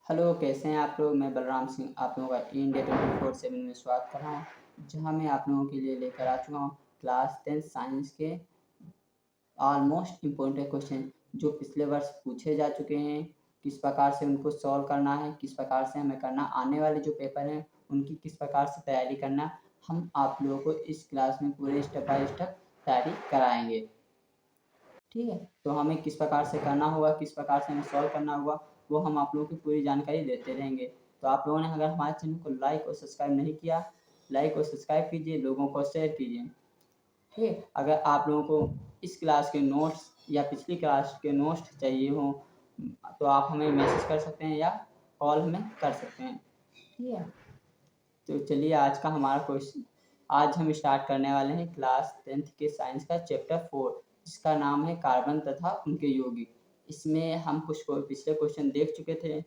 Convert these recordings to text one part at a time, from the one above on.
Hello, कैसे हैं आप लोग? मैं बलराम सिंह आप लोगों का इंडिया 24/7 में स्वागत कर रहा हूँ, जहाँ मैं आप लोगों के लिए लेकर आ चुका हूँ क्लास 10 साइंस के ऑलमोस्ट इम्पोर्टेंट क्वेश्चन जो पिछले वर्ष पूछे जा चुके हैं। किस प्रकार से उनको सॉल्व करना है, किस प्रकार से हमें करना, आने वाले जो पेपर हैं उनकी किस प्रकार से तैयारी करना, हम आप लोगों को इस क्लास में पूरे स्टेप बाय स्टेप तैयारी कराएंगे। ठीक है, तो हमें किस प्रकार से करना होगा, किस प्रकार से हमें सॉल्व करना होगा, वो हम आप लोगों को पूरी जानकारी देते रहेंगे। तो आप लोगों ने अगर हमारे चैनल को लाइक और सब्सक्राइब नहीं किया, लाइक और सब्सक्राइब कीजिए, लोगों को शेयर कीजिए। ठीक है, अगर आप लोगों को इस क्लास के नोट्स या पिछली क्लास के नोट्स चाहिए हों तो आप हमें मैसेज कर सकते हैं या कॉल हमें कर सकते हैं। ठीक है, तो चलिए आज का हमारा क्वेश्चन, आज हम स्टार्ट करने वाले हैं क्लास 10th के साइंस का चैप्टर 4, जिसका नाम है कार्बन तथा उनके यौगिक। इसमें हम कुछ पिछले क्वेश्चन देख चुके थे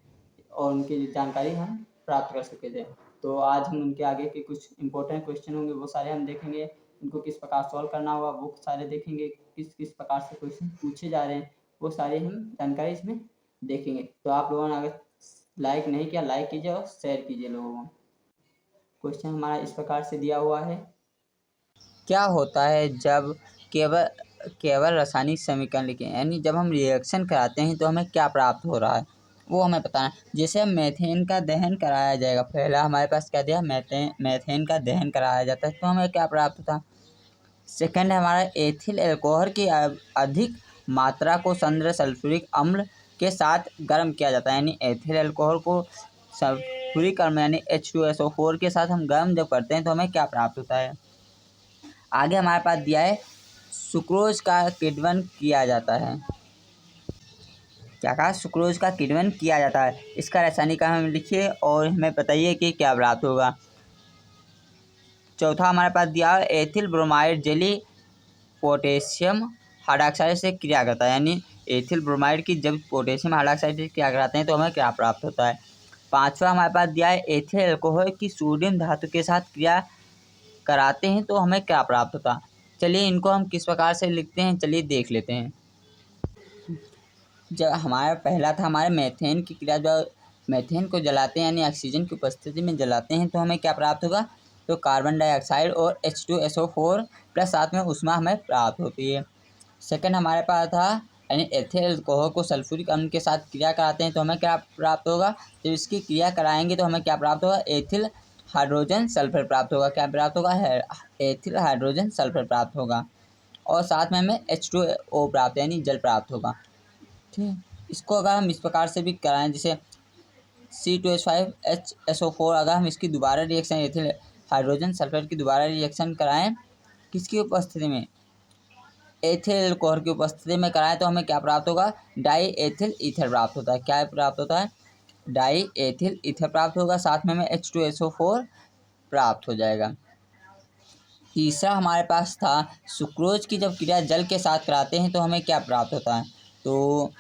और उनकी जानकारी हम प्राप्त कर चुके थे। तो आज हम उनके आगे के कुछ इंपॉर्टेंट क्वेश्चन होंगे वो सारे हम देखेंगे, उनको किस प्रकार सॉल्व करना होगा वो सारे देखेंगे, किस किस प्रकार से क्वेश्चन पूछे जा रहे हैं वो सारी हम जानकारी इसमें देखेंगे। तो आप लोगों ने अगर लाइक नहीं किया, लाइक कीजिए और शेयर कीजिए लोगों को। क्वेश्चन हमारा इस प्रकार से दिया हुआ है, क्या होता है जब केवल केवल रासायनिक समीकरण लिखें, यानी जब हम रिएक्शन कराते हैं तो हमें क्या प्राप्त हो रहा है वो हमें बताना है। जैसे मीथेन का दहन कराया जाएगा, पहला हमारे पास क्या दिया, मीथेन का दहन कराया जाता है तो हमें क्या प्राप्त होता है। सेकंड है हमारा एथिल अल्कोहल की अधिक मात्रा को सांद्र सल्फ्यूरिक अम्ल के साथ गर्म किया जाता है, यानी एथिल अल्कोहल को सल्फ्यूरिक अम्ल यानी H2SO4 के साथ हम गर्म जब करते हैं तो हमें क्या प्राप्त होता है। आगे हमारे पास दिया है सुक्रोज का किण्वन किया जाता है, क्या कहा, सुक्रोज का किण्वन किया जाता है। इसका रासायनिक नाम लिखिए और हमें बताइए कि क्या प्राप्त होगा। चौथा हमारे पास दिया है ethyl bromide jelly potassium hydroxide से क्रिया करता है, यानी एथिल ब्रोमाइड की जब पोटेशियम हाइड्रॉक्साइड से क्रिया कराते हैं तो हमें क्या प्राप्त होता है। पांचवा हमारे पास दिया है एथिल अल्कोहल की सोडियम धातु के साथ क्रिया कराते हैं तो हमें क्या प्राप्त होता है। चलिए इनको हम किस प्रकार से लिखते हैं, चलिए देख लेते हैं। जब हमारा पहला था हमारे मीथेन की क्रिया, जब मीथेन को जलाते हैं यानी ऑक्सीजन की उपस्थिति में जलाते हैं तो हमें क्या प्राप्त होगा, तो कार्बन डाइऑक्साइड और H2SO4 प्लस साथ में ऊष्मा हमें प्राप्त होती है। सेकंड हमारे पास था यानी एथिल अल्कोहल को सल्फ्यूरिक अम्ल के साथ क्रिया कराते हैं तो हमें क्या प्राप्त होगा, जब इसकी क्रिया कराएंगे तो हमें क्या प्राप्त होगा, एथिल हाइड्रोजन सल्फर प्राप्त होगा। क्या प्राप्त होगा, एथिल हाइड्रोजन सल्फर प्राप्त होगा और साथ में हमें H2O प्राप्त यानी जल प्राप्त होगा। ठीक है, इसको अगर हम इस प्रकार से भी कराएं, जैसे C2H5HSO4, अगर हम इसकी दोबारा रिएक्शन एथिल हाइड्रोजन सल्फर की दोबारा रिएक्शन कराएं किसकी उपस्थिति में, एथिल अल्कोहल की उपस्थिति में कराएं तो हमें क्या प्राप्त होगा, डाई एथिल ईथर प्राप्त होता है। क्या प्राप्त होता है, डाई एथिल ईथर प्राप्त होगा, साथ में हमें H2SO4 प्राप्त हो जाएगा। तीसरा हमारे पास था सुक्रोज की जब क्रिया जल के साथ कराते हैं तो हमें क्या प्राप्त होता है, तो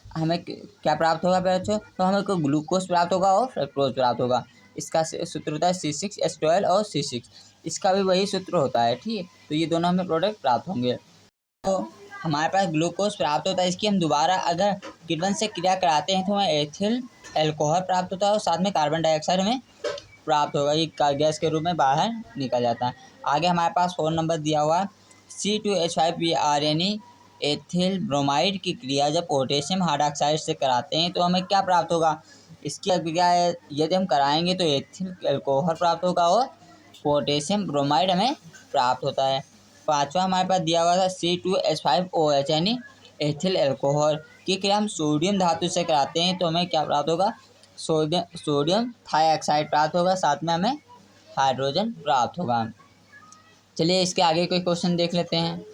हमें क्या प्राप्त होगा बच्चों, तो हमें को ग्लूकोज प्राप्त होगा और फ्रक्टोज प्राप्त होगा। इसका सूत्र होता है C6H12 और C6, इसका भी वही सूत्र होता है। ठीक है, तो ये दोनों हमें प्रोडक्ट प्राप्त होंगे। तो हमारे पास ग्लूकोज प्राप्त होता है, इसकी हम दोबारा अगर किण्वन से क्रिया कराते हैं तो हमें एथिल अल्कोहल प्राप्त होता है और साथ में कार्बन डाइऑक्साइड हमें प्राप्त होगा, ये गैस के रूप में बाहर निकल जाता है। आगे हमारे पास 4 नंबर दिया हुआ है C2H5Br यानी एथिल ब्रोमाइड की क्रिया जब पोटेशियम हाइड्रॉक्साइड से कराते हैं तो हमें क्या प्राप्त होगा। इसकी क्रिया यदि हम कराएंगे तो एथिल अल्कोहल प्राप्त होगा और पोटेशियम ब्रोमाइड हमें प्राप्त होता है। पांचवा हमारे पास दिया हुआ था C2H5OH यानी एथिल अल्कोहल की क्रिया हम सोडियम धातु से कराते हैं तो हमें क्या प्राप्त होगा, सोडियम थाइऑक्साइड प्राप्त होगा, साथ में हमें हाइड्रोजन प्राप्त होगा। चलिए इसके आगे कोई क्वेश्चन देख लेते हैं।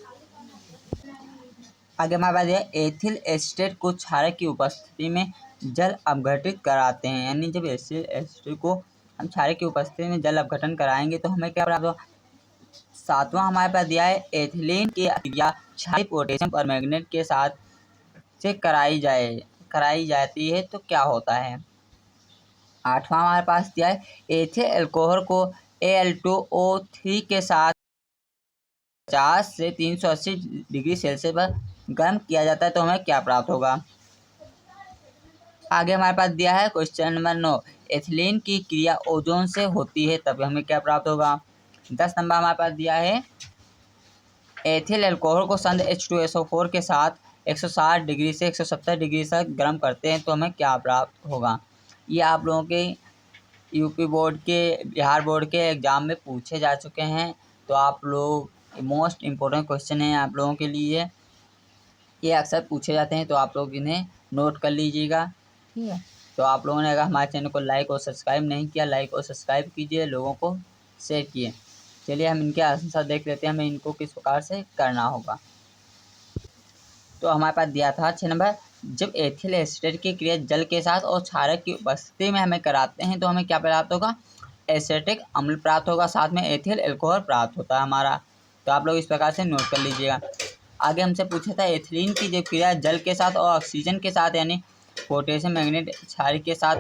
आगे हमारे पास एथिल एस्टेट को क्षारक की उपस्थिति में जल अपघटित कराते हैं, यानी जब एथिल एस्टेट को हम क्षारक की उपस्थिति में जल अपघटन कराएंगे तो हमें क्या प्राप्त होगा। सातवां हमारे पास दिया है एथिलीन की क्रिया क्षारीय पोटेशियम परमैंगनेट के साथ से कराई जाती है तो क्या होता है। आठवां हमारे पास दिया है एथिल अल्कोहल को Al2O3 के साथ 50 से 380 डिग्री सेल्सियस पर गर्म किया जाता है तो हमें क्या प्राप्त होगा। आगे हमारे पास दिया है क्वेश्चन नंबर 9, एथिलीन की क्रिया ओजोन से होती है तब हमें क्या प्राप्त होगा। 10 नंबर हमारे पास दिया है एथिल अल्कोहल को संध H2SO4 के साथ 160 डिग्री से 170 डिग्री तक गर्म करते हैं तो हमें क्या प्राप्त होगा। ये आप लोगों के यूपी बोर्ड के, बिहार बोर्ड के एग्ज़ाम में पूछे जा चुके हैं। तो आप लोग मोस्ट इम्पोर्टेंट क्वेश्चन है आप लोगों के लिए, ये अक्सर पूछे जाते हैं तो आप लोग इन्हें नोट कर लीजिएगा। ठीक है, तो आप लोगों ने अगर हमारे चैनल को लाइक और सब्सक्राइब नहीं किया, लाइक और सब्सक्राइब कीजिए, लोगों को शेयर किए। चलिए हम इनके आंसर देख लेते हैं, हमें इनको किस प्रकार से करना होगा। तो हमारे पास दिया था 6 नंबर, जब एथिल एसीटेट की क्रिया जल के साथ और क्षारक की उपस्थिति में हमें कराते हैं तो हमें क्या प्राप्त होगा, एसिटिक अम्ल प्राप्त होगा, साथ में एथिल अल्कोहल प्राप्त होता है हमारा। तो आप लोग इस प्रकार से नोट कर लीजिएगा। आगे हमसे पूछा था एथिलीन की जब क्रिया जल के साथ और ऑक्सीजन के साथ यानी पोटेशियम मैग्नेट क्षार के साथ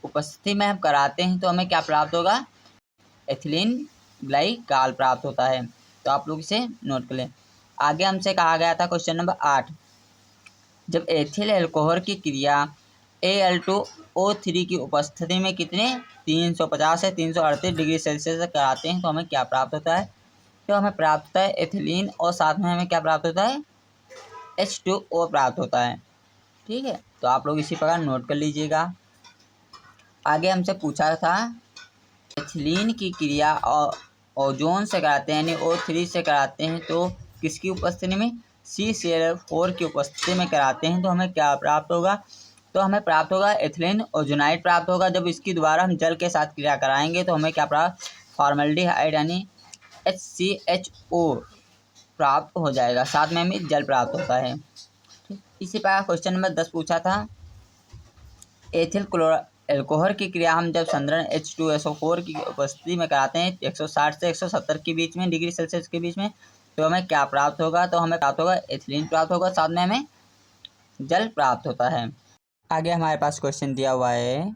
उपस्थिति में हम कराते हैं तो हमें क्या प्राप्त होगा, एथिलीन ग्लाइकॉल प्राप्त होता है। तो आप लोग इसे नोट कर लें। आगे हमसे कहा गया था क्वेश्चन नंबर 8, जब एथिल अल्कोहल की क्रिया Al2O3 की उपस्थिति में कितने 350 से 338 डिग्री सेल्सियस तक कराते हैं तो हमें क्या प्राप्त होता है। तो हमें प्राप्त होता है एथिलीन और साथ में हमें क्या प्राप्त होता है, H2O प्राप्त होता है। ठीक है, तो आप लोग इसी प्रकार नोट कर लीजिएगा। आगे हमसे पूछा था एथिलीन की क्रिया ओजोन से कराते हैं यानी O3 से कराते हैं तो किसकी उपस्थिति में, CCl4 की उपस्थिति में कराते हैं तो हमें क्या प्राप्त होगा। तो हमें प्राप्त होगा एथिलीन ओजोनाइड प्राप्त होगा। जब इसकी दोबारा हम जल के साथ क्रिया कराएंगे तो हमें क्या प्राप्त, फॉर्मल्डिहाइड यानी HCHO प्राप्त हो जाएगा, साथ में हमें जल प्राप्त होता है। इसी प्रकार क्वेश्चन नंबर 10 पूछा था एथिल अल्कोहल की क्रिया हम जब संधारण H2SO4 की उपस्थिति में कराते हैं 160 से 170 के बीच में डिग्री सेल्सियस के बीच में तो हमें क्या प्राप्त होगा। तो हमें प्राप्त होगा एथिलीन प्राप्त होगा, साथ में हमें जल प्राप्त होता है। आगे हमारे पास क्वेश्चन दिया हुआ है,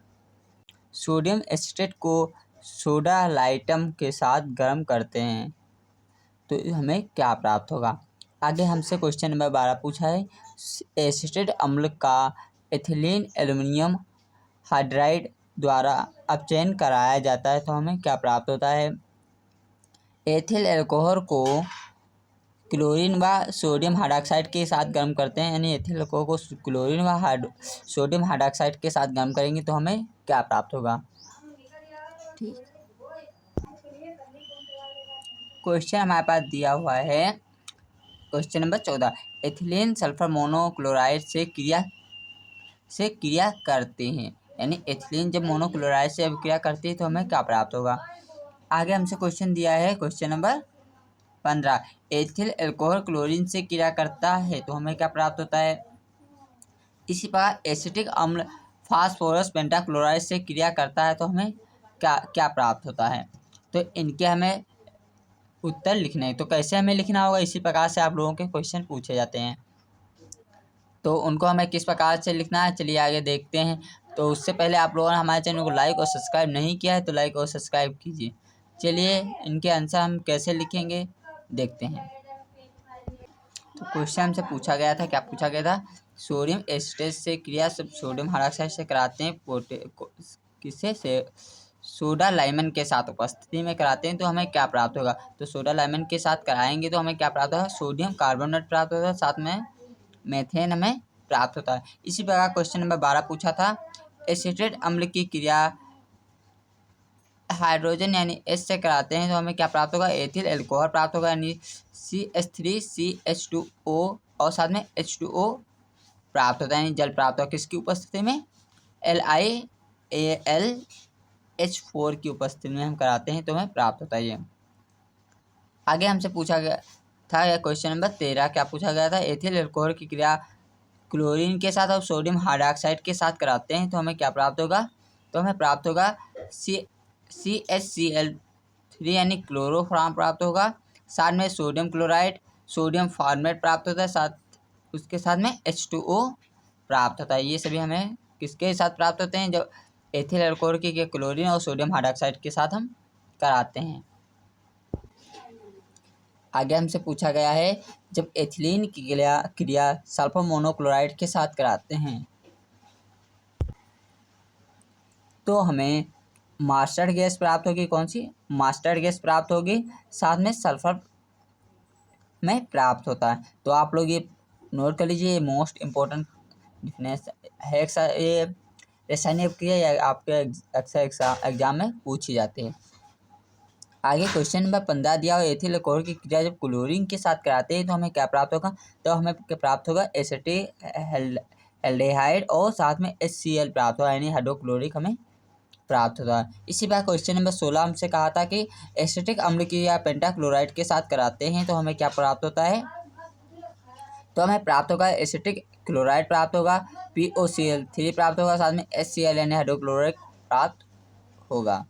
सोडियम एसिटेट को सोडा लाइटम के साथ गर्म करते हैं तो हमें क्या प्राप्त होगा। आगे हमसे क्वेश्चन नंबर 12 पूछा है, एसिटेट अम्ल का एथिलीन एल्युमिनियम हाइड्राइड द्वारा अपचयन कराया जाता है तो हमें क्या प्राप्त होता है। एथिल अल्कोहल को क्लोरीन व सोडियम हाइड्रॉक्साइड के साथ गर्म करते हैं यानी एथिल अल्कोहल को क्लोरीन व सोडियम हाइड्रॉक्साइड के साथ गर्म करेंगे तो हमें क्या प्राप्त होगा। ठीक, क्वेश्चन हमारे पास दिया हुआ है question number 14, ethylene sulphur monochloride से क्रिया करते हैं यानी एथिलीन जब मोनोक्लोराइड से अभिक्रिया करती है तो हमें क्या प्राप्त होगा। आगे हमसे क्वेश्चन दिया है question number 15, ethyl alcohol chlorine से क्रिया करता है तो हमें क्या प्राप्त होता है। इसी प्रकार एसिटिक अम्ल फास्फोरस पेंटाक्लोराइड से क्रिया करता है तो हमें क्या प्राप्त होता है। तो इनके हमें उत्तर लिखने हैं। तो कैसे हमें लिखना होगा, इसी प्रकार से आप लोगों के क्वेश्चन पूछे जाते हैं तो उनको हमें किस प्रकार से लिखना है चलिए आगे देखते हैं। तो उससे पहले आप लोगों ने हमारे चैनल को लाइक और सब्सक्राइब नहीं किया है तो लाइक और सब्सक्राइब कीजिए। चलिए इनके आंसर हम कैसे लिखेंगे देखते हैं। तो क्वेश्चन हमसे पूछा गया था, क्या पूछा गया था, सोडियम एसिटेट से क्रिया सब सोडियम हाइड्रॉक्साइड से कराते हैं किससे से सोडा लाइमन के साथ उपस्थिति में कराते हैं तो हमें क्या प्राप्त होगा। तो सोडा लाइमन के साथ कराएंगे तो हमें क्या प्राप्त होगा, सोडियम कार्बोनेट प्राप्त होगा, साथ में मेथेन हमें प्राप्त होता है। इसी प्रकार क्वेश्चन नंबर 12 पूछा था, एसिटेट अम्ल की क्रिया हाइड्रोजन यानी H से कराते हैं तो हमें क्या प्राप्त होगा, एथिल अल्कोहल प्राप्त होगा यानी CH3CH2O और साथ में H2O प्राप्त होता है यानी जल प्राप्त होगा किसकी उपस्थिति में, LiAlH4 की उपस्थिति में हम कराते हैं तो हमें प्राप्त होता है ये। आगे हमसे पूछा गया था यह क्वेश्चन नंबर 13, क्या पूछा गया था, एथिल अल्कोहल की क्रिया क्लोरीन के साथ और सोडियम हाइड्रॉक्साइड के साथ कराते हैं तो हमें क्या प्राप्त होगा। तो हमें प्राप्त होगा CHCl3 यानी क्लोरोफॉर्म प्राप्त होगा, साथ में सोडियम क्लोराइड सोडियम फॉर्मेट प्राप्त होता है, साथ उसके साथ में H2O प्राप्त होता है। ये सभी हमें किसके साथ प्राप्त होते हैं, जब एथिल अल्कोहल की क्लोरीन और सोडियम हाइड्रॉक्साइड के साथ हम कराते हैं। आगे हमसे पूछा गया है, जब एथिलीन की क्रिया सल्फर मोनोक्लोराइड के साथ कराते हैं तो हमें मास्टर्ड गैस प्राप्त होगी। कौन सी? मास्टर्ड गैस प्राप्त होगी, साथ में सल्फर में प्राप्त होता है। तो आप लोग ये नोट कर लीजिए, ये मोस्ट इम्पोर्टेंट डिफरेंस है। ये रासायनिक अभिक्रिया या आपके अक्सर एग्जाम में पूछी जाती है। आगे क्वेश्चन नंबर 15 दिया हुआ, एथिल अल्कोहल की क्रिया जब क्लोरीन के साथ कराते हैं तो हमें क्या प्राप्त होगा? तो हमें क्या प्राप्त होगा? एसिटिक एल्डेहाइड और साथ में HCl प्राप्त होगा, यानी हाइड्रोक्लोरिक हमें प्राप्त होता है। इसी बार क्वेश्चन नंबर 16 हमसे कहा था कि एसिटिक अम्ल की या पेंटाक्लोराइड के साथ कराते हैं तो हमें क्या प्राप्त होता है? तो हमें प्राप्त होगा एसिटिक क्लोराइड प्राप्त होगा, POCl3 प्राप्त होगा, साथ में HCl यानी हाइड्रोक्लोरिक प्राप्त होगा।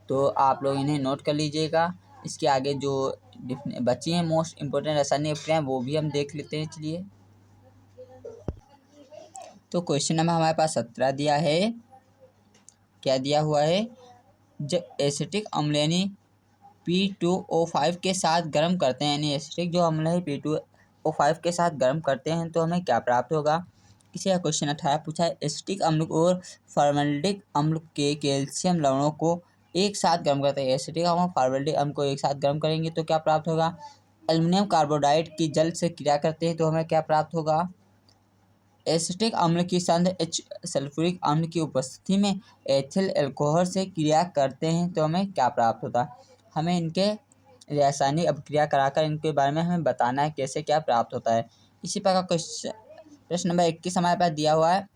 तो आप लोग इन्हें नोट कर लीजिएगा। इसके आगे जो बची हैं मोस्ट इम्पोर्टेंट रासायनिक अभिक्रियाएं वो भी हम देख लेते हैं। चलिए, तो क्वेश्चन नंबर हमारे पास 17 दिया है। क्या दिया हुआ है? जब एसिटिक अम्ल यानी P2O5 के साथ गर्म करते हैं, यानी एसिटिक जो अम्ल है P2O5 के साथ गर्म करते हैं तो हमें क्या प्राप्त होगा? इसी का क्वेश्चन 18 पूछा है, एसिटिक अम्ल और फॉर्मल्डिक अम्ल के कैल्शियम लवणों को एक साथ गर्म करते हैं। एसिटिक अम्ल और फॉर्मल्डिक अम्ल को एक साथ गर्म करेंगे तो क्या प्राप्त होगा? एल्युमिनियम कार्बोडाइड की जल से क्रिया करते हैं तो हमें क्या प्राप्त होगा? एसिटिक अम्ल की सांद्र H सल्फ्यूरिक अम्ल की उपस्थिति में एथिल अल्कोहल से क्रिया करते हैं तो हमें क्या प्राप्त होता है? हमें इनके रासायनिक अभिक्रिया कराकर इनके बारे में हमें बताना है कैसे क्या प्राप्त होता है। इसी प्रकार प्रश्न नंबर 21 हमारे पास दिया हुआ है,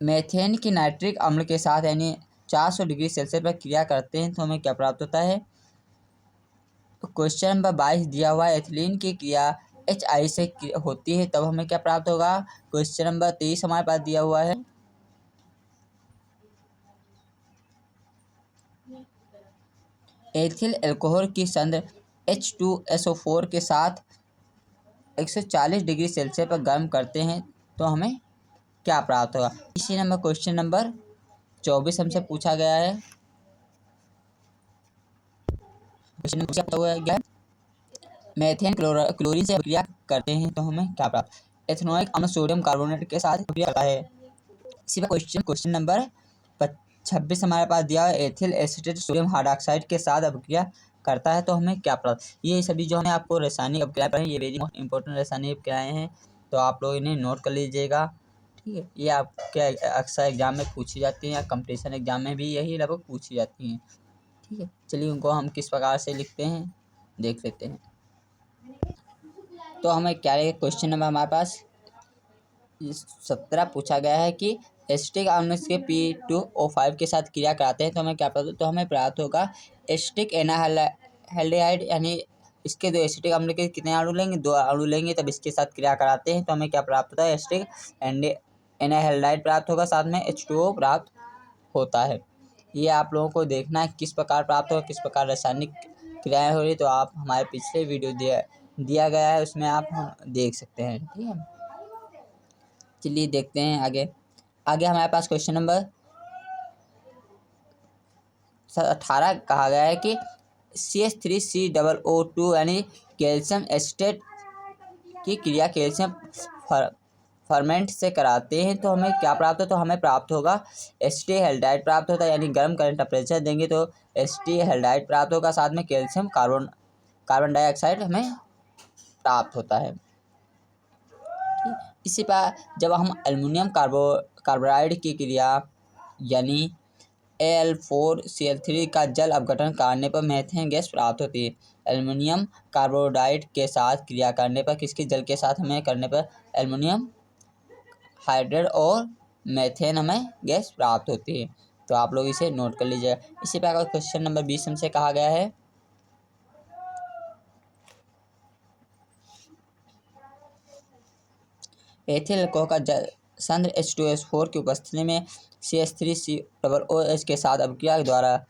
मेथेन की नाइट्रिक अम्ल के साथ यानी 400 डिग्री सेल्सियस पर क्रिया करते हैं तो हमें क्या प्राप्त होता है? क्वेश्चन नंबर 22 दिया हुआ है, एथिलीन की क्रिया HI से होती है तब हमें क्या प्राप्त होगा? क्वेश्चन नंबर 23 हमारे पास दिया हुआ है, एथिल अल्कोहल की सांद्र H2SO4 के साथ 140 डिग्री सेल्सियस पर गर्म करते हैं तो हमें क्या प्राप्त होगा? इसी नंबर क्वेश्चन नंबर 24 हमसे पूछा गया है। क्वेश्चन नंबर क्या हुआ है? मेथेन क्लोरीन से क्रिया करते हैं तो हमें क्या प्राप्त? एथेनोइक अम्ल सोडियम कार्बोनेट के साथ क्रिया करता है। इसी पर क्वेश्चन नंबर 26 हमारे पास दिया है, एथिल एसिटेट सोडियम हाइड्रॉक्साइड के साथ अभिक्रिया करता है तो हमें क्या प्राप्त? ये सभी जो है आपको रासायनिक अभिक्रिया पर ये वेरी मोस्ट इंपॉर्टेंट रासायनिक अभिक्रियाएं हैं, तो आप लोग इन्हें नोट कर लीजिएगा। ठीक है, ये आपके अक्सर एग्जाम में पूछी जाती हैं या कंपटीशन एग्जाम में भी यही लगभग पूछी जाती हैं। ठीक है, चलिए उनको हम किस प्रकार से लिखते हैं देख लेते हैं। तो हमें क्या है, क्वेश्चन नंबर हमारे पास 17 पूछा गया है कि एसिटिक अम्ल के P2O5 के साथ क्रिया कराते हैं तो हमें क्या प्राप्त होगा? तो हमें प्राप्त होगा एसिटिक एनाहाइड, यानी इसके दो एसिटिक अम्ल के कितने अणु लेंगे? 2 अणु लेंगे, तब इसके साथ क्रिया कराते हैं तो हमें क्या प्राप्त होता है? एसिटिक एनाहाइड प्राप्त होगा, साथ में H2O प्राप्त होता है। ये आप लोगों को देखना है किस प्रकार प्राप्त होगा, किस प्रकार रासायनिक क्रियाएं हो रही, तो आप हमारे पिछले वीडियो दिया गया है उसमें आप देख सकते हैं। ठीक है, चलिए देखते हैं आगे। हमारे पास क्वेश्चन नंबर 18 कहा गया है कि CH3COO2 यानी कैल्शियम एसिटेट की क्रिया कैल्शियम फर्मेंट से कराते हैं तो हमें क्या प्राप्त हो? तो हमें प्राप्त होगा एसिटिक प्राप्त होता है, यानी गर्म करंट टेम्परेचर देंगे तो एसिटिक प्राप्त होगा, साथ में कैल्शियम कार्बन डाइऑक्साइड हमें प्राप्त होता है। इसी पर जब हम एल्युमिनियम कार्बोनाइड की क्रिया यानी Al4Cl3 का जल अपघटन करने पर मेथेन गैस प्राप्त होती है। एल्युमिनियम कार्बोनाइड के साथ क्रिया करने पर, किसके जल के साथ हमें करने पर? एल्युमिनियम हाइड्रेट और मेथेन हमें गैस प्राप्त होती है। तो आप लोग इसे नोट कर लीजिएगा। इसी प्रकार क्वेश्चन नंबर 20 हमसे कहा गया है, एथिल अल्कोहल का जल सांद्र H2SO4 की उपस्थिति में CH3COOH के साथ अभिक्रिया के द्वारा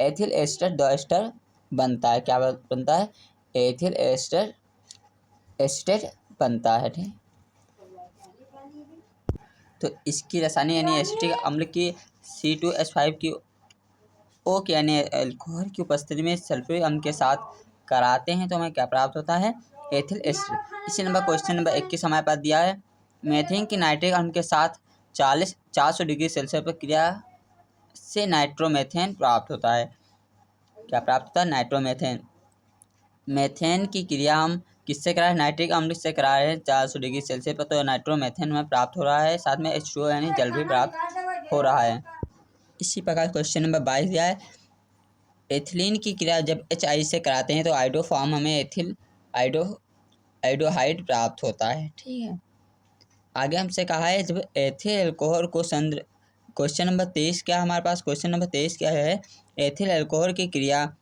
एथिल एस्टर बनता है। क्या बनता है? एथिल एस्टेट बनता है। ठीक, तो इसकी रासायनिक यानी एसिटिक अम्ल की C2H5 की O के यानी अल्कोहल की उपस्थिति में सल्फ्यूरिक अम्ल के साथ कराते हैं तो हमें क्या प्राप्त होता है? Ethyl ester. इसी नंबर क्वेश्चन नंबर 21 हमारे पास दिया है, मेथेन की नाइट्रिक अम्ल के साथ 400 डिग्री सेल्सियस पर क्रिया से नाइट्रोमेथेन प्राप्त होता है। क्या प्राप्त होता है? नाइट्रोमेथेन। मेथेन की क्रिया हम किससे करा रहे हैं? नाइट्रिक अम्ल से करा रहे हैं 400 डिग्री सेल्सियस पर, तो नाइट्रोमेथेन हमें प्राप्त हो रहा है, साथ में H2O यानी जल भी प्राप्त हो रहा है। इसी प्रकार क्वेश्चन नंबर 22 दिया है, एथिलीन की क्रिया जब HI से कराते हैं तो आइडो फॉर्म हमें एथिल आइडोहाइड प्राप्त होता है। ठीक है, आगे हमसे कहा है जब एथिल अल्कोहल को क्वेश्चन नंबर 23 क्या हमारे पास? क्वेश्चन नंबर 23 क्या है? एथिल अल्कोहल की क्रिया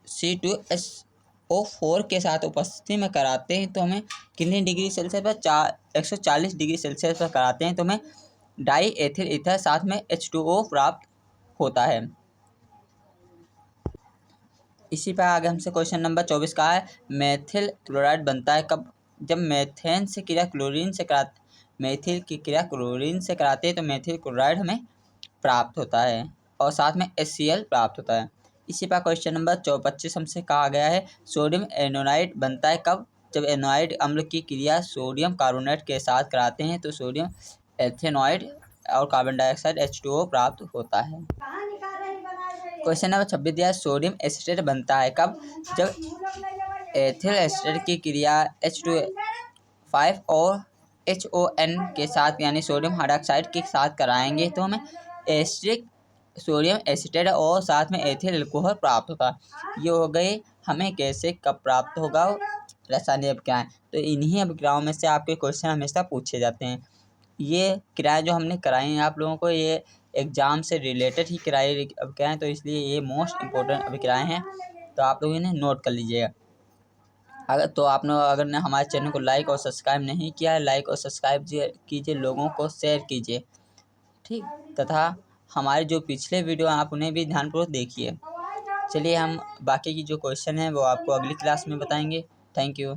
C2SO4 के साथ उपस्थिति में कराते हैं तो हमें कितनी डिग्री सेल्सियस पर? 140 डिग्री सेल्सियस पर कराते हैं तो हमें डाई एथिल ईथर साथ में H2O प्राप्त होता है। इसी पर आगे हमसे क्वेश्चन नंबर 24 का है, मेथिल क्लोराइड बनता है कब? जब मेथेन से क्रिया क्लोरीन से कराते मेथिल की क्रिया क्लोरीन से कराते हैं तो मेथिल क्लोराइड हमें प्राप्त होता है और साथ में HCl प्राप्त होता है। इसी पर क्वेश्चन नंबर 25 हमसे कहा गया है, सोडियम एनोनाइड बनता है कब? जब एनोनाइड अम्ल की क्रिया सोडियम कार्बोनेट के साथ कराते हैं तो सोडियम एथेनॉइड और कार्बन डाइऑक्साइड H2O प्राप्त होता है। क्वेश्चन नंबर 26 दिया है, सोडियम एसिटेट बनता है कब? जब एथिल एसिटेट की क्रिया H2O5 और HON के साथ यानी सोडियम हाइड्रॉक्साइड के साथ कराएंगे तो हमें एसिटिक सोडियम एसिटेट और साथ में एथिल अल्कोहल प्राप्त होगा। ये हो गए हमें कैसे कब प्राप्त होगा रासायनिक अभिक्रियाएं। तो इन्हीं अभिक्रियाओं में से आपके क्वेश्चन हमेशा पूछे जाते हैं। ये क्रियाएं जो हमने कराई हैं आप लोगों को, ये एग्ज़ाम से रिलेटेड ही कराई अभिक्रियाएं, तो इसलिए ये मोस्ट इम्पोर्टेंट अभिक्रियाएं हैं, तो आप लोग इन्हें नोट कर लीजिएगा। अगर ने हमारे चैनल को लाइक और सब्सक्राइब नहीं किया है, लाइक और सब्सक्राइब कीजिए, लोगों को शेयर कीजिए, ठीक, तथा हमारे जो पिछले वीडियो हैं आप उन्हें भी ध्यानपूर्वक देखिए। चलिए हम बाकी की जो क्वेश्चन हैं वो आपको अगली क्लास में बताएंगे। Thank you.